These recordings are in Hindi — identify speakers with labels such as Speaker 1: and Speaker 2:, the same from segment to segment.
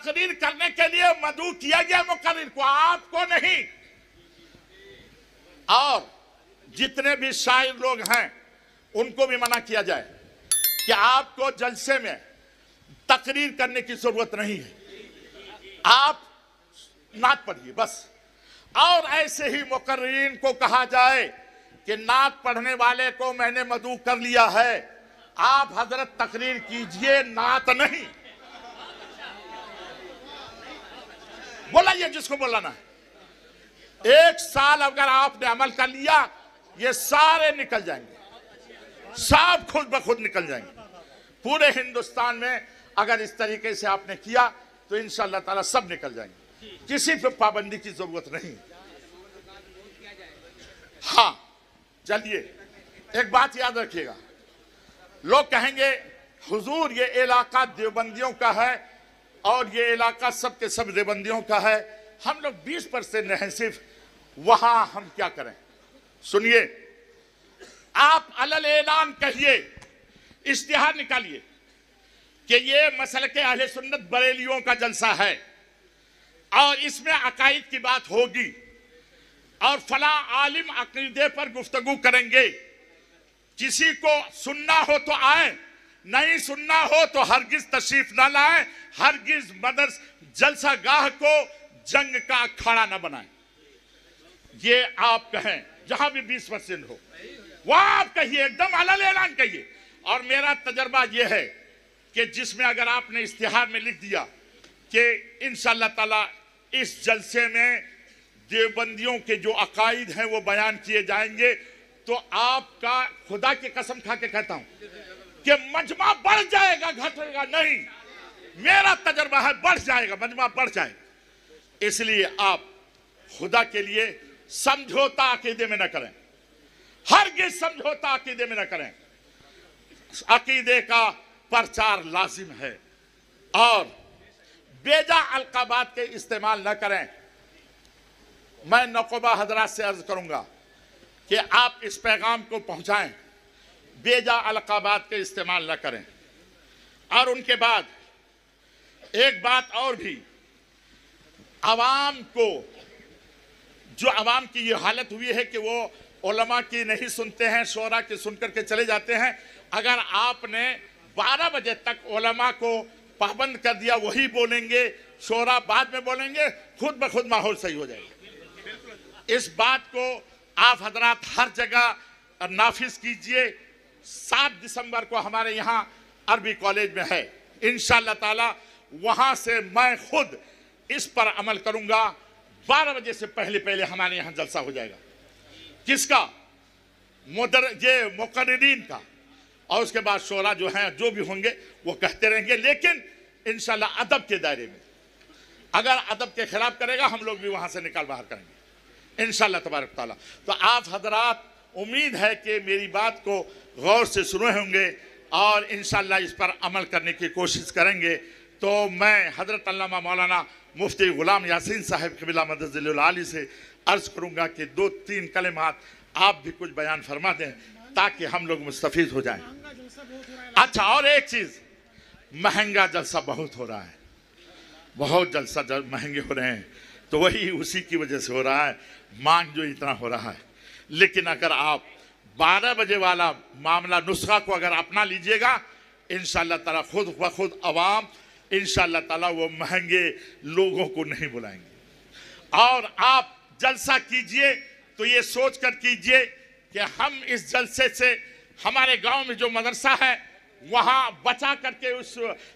Speaker 1: तकरीर करने के लिए मदऊ किया गया मुकर्रिर को, आपको नहीं। और जितने भी शायर लोग हैं उनको भी मना किया जाए कि आपको जलसे में तकरीर करने की जरूरत नहीं है, आप नात पढ़िए बस। और ऐसे ही मुकर्रिरीन को कहा जाए कि नात पढ़ने वाले को मैंने मदऊ कर लिया है, आप हजरत तकरीर कीजिए, नात नहीं। बोलाइए जिसको बोलाना है। 1 साल अगर आपने अमल कर लिया, ये सारे निकल जाएंगे, सब खुद ब खुद निकल जाएंगे। पूरे हिंदुस्तान में अगर इस तरीके से आपने किया तो इंशाअल्लाह ताला सब निकल जाएंगे, किसी पे पाबंदी की जरूरत नहीं। हाँ चलिए, एक बात याद रखिएगा, लोग कहेंगे हुजूर ये इलाका देवबंदियों का है और ये इलाका सब के सब देवबंदियों का है, हम लोग 20% हैं सिर्फ, वहां हम क्या करें? सुनिए, आप अलल ऐलान कहिए, इश्तिहार निकालिए कि ये मसलके अहले सुन्नत बरेलियों का जलसा है और इसमें अकायद की बात होगी और फला आलिम अकीदे पर गुफ्तगू करेंगे, किसी को सुनना हो तो आए, नहीं सुनना हो तो हरगिज तशरीफ ना लाए, हरगिज मदरस जलसा गाह को जंग का अखाड़ा ना बनाए। ये आप कहें, जहां भी 20% हो वहां आप कहिए, एकदम अलल ऐलान कहिए। और मेरा तजर्बा यह है कि जिसमें अगर आपने इश्तिहार में लिख दिया कि इंशाअल्लाह ताला इस जलसे में देवबंदियों के जो अकायद हैं वो बयान किए जाएंगे, तो आपका खुदा की कसम खा के कहता हूं कि मजमा बढ़ जाएगा, घटेगा नहीं। मेरा तजर्बा है बढ़ जाएगा, मजमा बढ़ जाएगा। इसलिए आप खुदा के लिए समझौता अकीदे में न करें, हरगिज समझौता अकीदे में न करें। अकीदे का प्रचार लाजिम है और बेजा अलकाबात के इस्तेमाल न करें। मैं नौकबा हजरात से अर्ज करूंगा कि आप इस पैगाम को पहुंचाएं, बेजा अलकाबात के इस्तेमाल न करें। और उनके बाद एक बात और भी, आवाम को, जो आवाम की ये हालत हुई है कि वो उलमा की नहीं सुनते हैं, शोरा की सुनकर के चले जाते हैं। अगर आपने 12 बजे तक उलमा को पाबंद कर दिया, वही बोलेंगे, शोरा बाद में बोलेंगे, खुद ब खुद माहौल सही हो जाएगा। इस बात को आप हजरात हर जगह नाफिज कीजिए। 7 दिसंबर को हमारे यहाँ अरबी कॉलेज में है, इंशाअल्लाह ताला वहाँ से मैं खुद इस पर अमल करूँगा। 12 बजे से पहले पहले हमारे यहाँ जलसा हो जाएगा। किसका? ये मुकर्रिरीन का। और उसके बाद शोरा जो हैं, जो भी होंगे वो कहते रहेंगे, लेकिन इंशाअल्लाह अदब के दायरे में। अगर अदब के खिलाफ करेगा हम लोग भी वहाँ से निकाल बाहर करेंगे इंशाअल्लाह तबारक ताला। तो आप हजरात, उम्मीद है कि मेरी बात को गौर से सुने होंगे और इंशाअल्लाह इस पर अमल करने की कोशिश करेंगे। तो मैं हजरत अल्लामा मौलाना मुफ्ती गुलाम यासीन साहब क़िबला मदद आली से अर्ज़ करूँगा कि 2-3 कलिमात आप भी कुछ बयान फरमा दें ताकि हम लोग मुस्तफ़ीज़ हो जाएं। अच्छा, और एक चीज़, महंगा जलसा बहुत हो रहा है, बहुत जलसा महंगे हो रहे हैं, तो वही उसी की वजह से हो रहा है, मांग जो इतना हो रहा है। लेकिन अगर आप 12 बजे वाला मामला नुस्खा को अगर अपना लीजिएगा, इंशाअल्लाह ताला खुद ब खुद अवाम इंशाअल्लाह ताला वो महंगे लोगों को नहीं बुलाएंगे। और आप जलसा कीजिए तो ये सोच कर कीजिए कि हम इस जलसे से हमारे गांव में जो मदरसा है वहाँ बचा करके, उस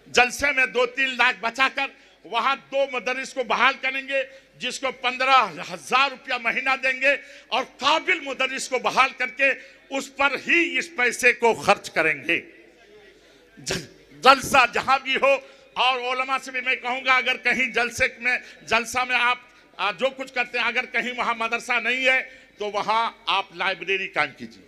Speaker 1: जलसे में 2-3 लाख बचा कर वहाँ 2 मदरस को बहाल करेंगे, जिसको 15,000 रुपया महीना देंगे और काबिल मुदर्रिस को बहाल करके उस पर ही इस पैसे को खर्च करेंगे। जलसा जहाँ भी हो, और उलमा से भी मैं कहूँगा अगर कहीं जलसा में आप जो कुछ करते हैं, अगर कहीं वहाँ मदरसा नहीं है तो वहाँ आप लाइब्रेरी काम कीजिए,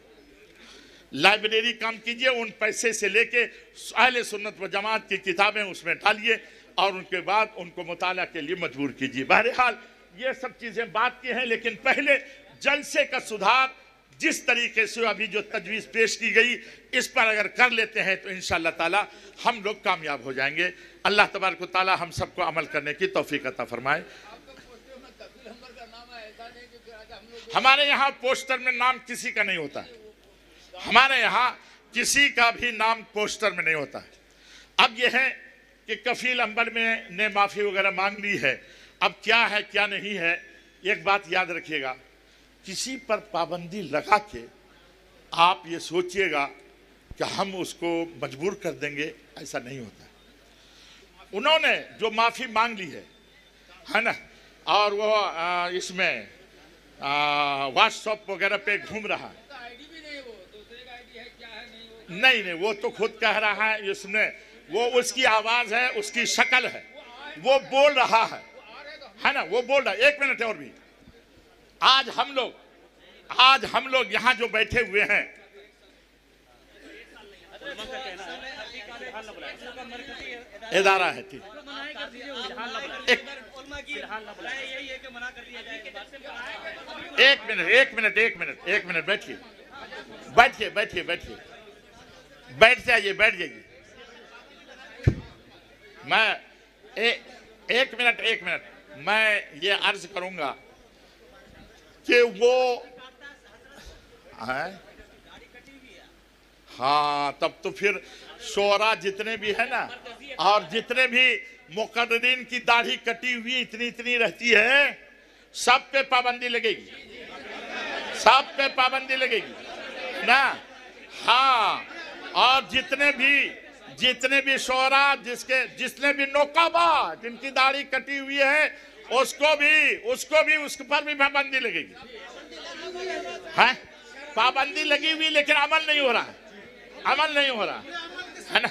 Speaker 1: लाइब्रेरी काम कीजिए। उन पैसे से लेके अहले सुन्नत व जमात की किताबें उसमें डालिए और उनके बाद उनको मुताला के लिए मजबूर कीजिए। बहरहाल ये सब चीज़ें बात की हैं, लेकिन पहले जलसे का सुधार जिस तरीके से अभी जो तजवीज़ पेश की गई, इस पर अगर कर लेते हैं तो इंशाअल्लाह ताला हम लोग कामयाब हो जाएंगे। अल्लाह तबारक व तआला हम सबको अमल करने की तौफीक अता फरमाए। हमारे यहाँ पोस्टर में नाम किसी का नहीं होता है, हमारे यहाँ किसी का भी नाम पोस्टर में नहीं होता है। अब यह है कि कफील अंबर में ने माफ़ी वगैरह मांग ली है, अब क्या है क्या नहीं है, एक बात याद रखिएगा, किसी पर पाबंदी लगा के आप ये सोचिएगा कि हम उसको मजबूर कर देंगे, ऐसा नहीं होता है। उन्होंने जो माफ़ी मांग ली है ना, और वो इसमें व्हाट्सएप वगैरह पे घूम रहा है, नहीं, वो तो खुद कह रहा है, इसमें वो उसकी आवाज है, उसकी शक्ल है, वो बोल रहा है ना, वो बोल रहा है। एक मिनट और भी, आज हम लोग यहाँ जो बैठे हुए हैं, इदारा है, ठीक, एक मिनट बैठिए, बैठ जाइए। मैं एक मिनट मैं ये अर्ज करूंगा कि वो है, हाँ, तब तो फिर शोरा जितने भी है ना, और जितने भी मुकर्ररीन की दाढ़ी कटी हुई इतनी रहती है, सब पे पाबंदी लगेगी ना। हाँ, और जितने भी शोरा जिसने भी नौकाबा जिनकी दाढ़ी कटी हुई है, उसको भी उस पर भी पाबंदी लगेगी। है, पाबंदी लगी हुई, लेकिन अमल नहीं हो रहा है ना।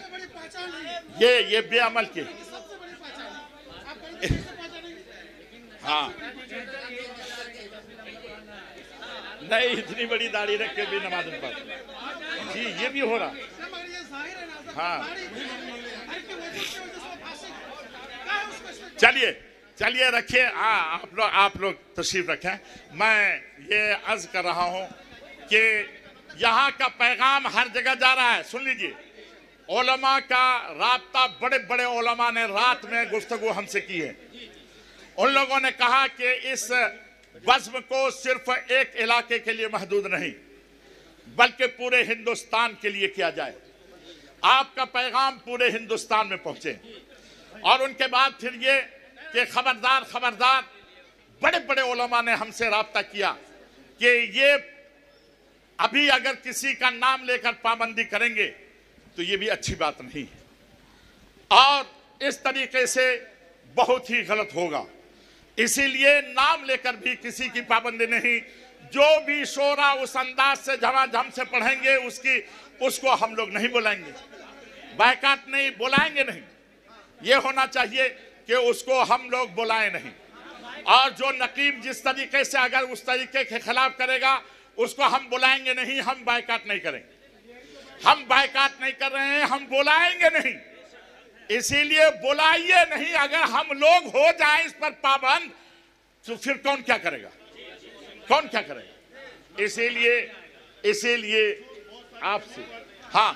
Speaker 1: ये बेअमल के, हाँ, नहीं, इतनी बड़ी दाढ़ी रख के भी नमाज नहीं पढ़ते जी, ये भी हो रहा। हाँ, चलिए रखिए, आप लोग तशरीफ रखें। मैं ये अर्ज कर रहा हूँ कि यहाँ का पैगाम हर जगह जा रहा है। सुन लीजिए, उलमा का राब्ता, बड़े उलमा ने रात में गुफ्तगू हमसे की है। उन लोगों ने कहा कि इस बज़्म को सिर्फ एक इलाके के लिए महदूद नहीं, बल्कि पूरे हिंदुस्तान के लिए किया जाए। आपका पैगाम पूरे हिंदुस्तान में पहुंचे। और उनके बाद फिर ये कि खबरदार, बड़े उलमा ने हमसे राब्ता किया कि ये अभी अगर किसी का नाम लेकर पाबंदी करेंगे तो ये भी अच्छी बात नहीं है, और इस तरीके से बहुत ही गलत होगा। इसीलिए नाम लेकर भी किसी की पाबंदी नहीं। जो भी शोरा उस अंदाज से झमाझम से पढ़ेंगे उसको हम लोग नहीं बुलाएंगे, बायकाट नहीं, बुलाएंगे नहीं। ये होना चाहिए कि उसको हम लोग बुलाएं नहीं। और जो नकीब जिस तरीके से अगर उस तरीके के खिलाफ करेगा, उसको हम बुलाएंगे नहीं, हम बायकाट नहीं करेंगे। हम बायकाट नहीं कर रहे हैं, हम बुलाएंगे नहीं। इसीलिए बुलाइए नहीं। अगर हम लोग हो जाएं इस पर पाबंद, तो फिर कौन क्या करेगा? इसीलिए आपसे, हाँ,